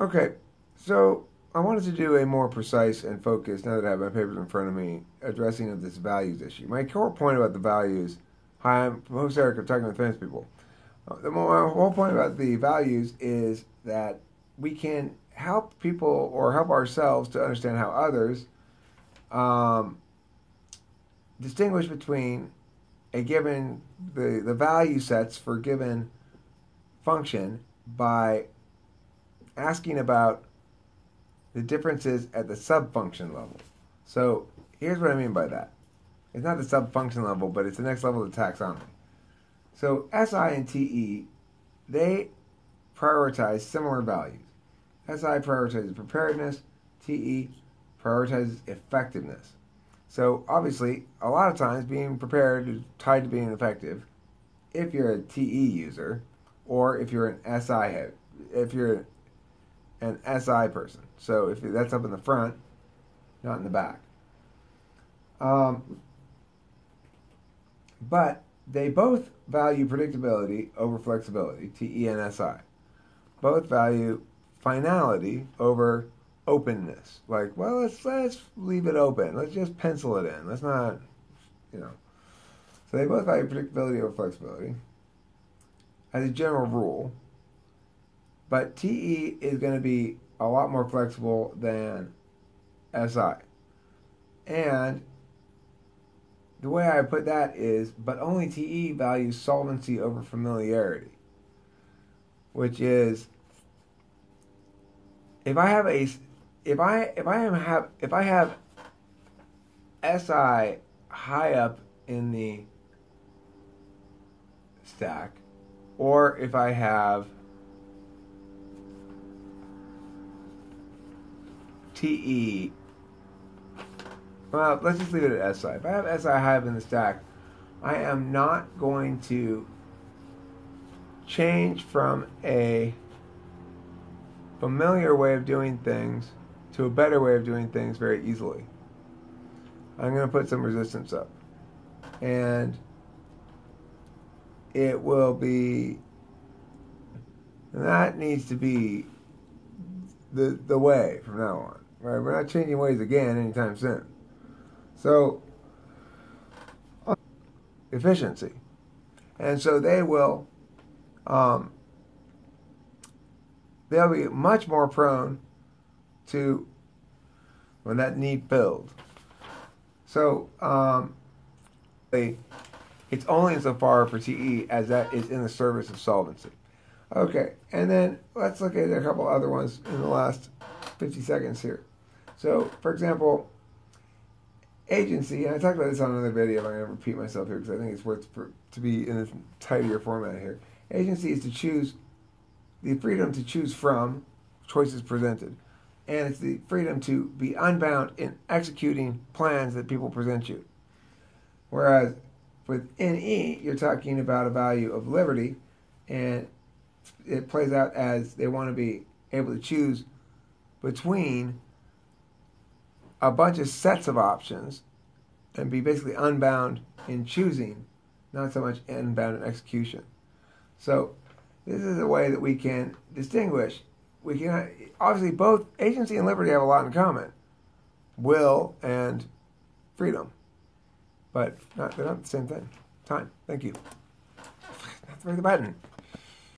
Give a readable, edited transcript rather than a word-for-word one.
Okay, so I wanted to do a more precise and focused, now that I have my papers in front of me, addressing of this values issue. My core point about the values, hi, I'm host Eric, I'm talking with famous people. My whole point about the values is that we can help people or help ourselves to understand how others distinguish between a given, the value sets for a given function by asking about the differences at the sub-function level. So here's what I mean by that. It's not the sub-function level, but it's the next level of the taxonomy. So SI and TE, they prioritize similar values. SI prioritizes preparedness, TE prioritizes effectiveness. So obviously, a lot of times being prepared is tied to being effective if you're a TE user or if you're an SI head, if you're an SI person. So if that's up in the front, not in the back. But they both value predictability over flexibility, TE and SI. Both value finality over openness. Like, well, let's leave it open. Let's just pencil it in. Let's not, you know. So they both value predictability over flexibility as a general rule. But TE is going to be a lot more flexible than SI. And the way I put that is, but only TE values solvency over familiarity, which is if I have SI high up in the stack, or if I have TE, well, let's just leave it at SI. If I have SI high up in the stack, I am not going to change from a familiar way of doing things to a better way of doing things very easily. I'm going to put some resistance up. And it will be, that needs to be the way from now on. Right? We're not changing ways again anytime soon. So, efficiency. And so they will, they'll be much more prone to when that need filled. So, it's only insofar for TE as that is in the service of solvency. Okay, and then let's look at a couple other ones in the last 50 seconds here. So, for example, agency, and I talked about this on another video, I'm going to repeat myself here because I think it's worth to be in a tidier format here. Agency is to choose, the freedom to choose from choices presented. And it's the freedom to be unbound in executing plans that people present you. Whereas within E, you're talking about a value of liberty, and it plays out as they want to be able to choose between a bunch of sets of options and be basically unbound in choosing, not so much unbound in execution. So this is a way that we can distinguish. We can obviously both agency and liberty have a lot in common, will and freedom, but they're not the same thing. Time. Thank you. That's the button.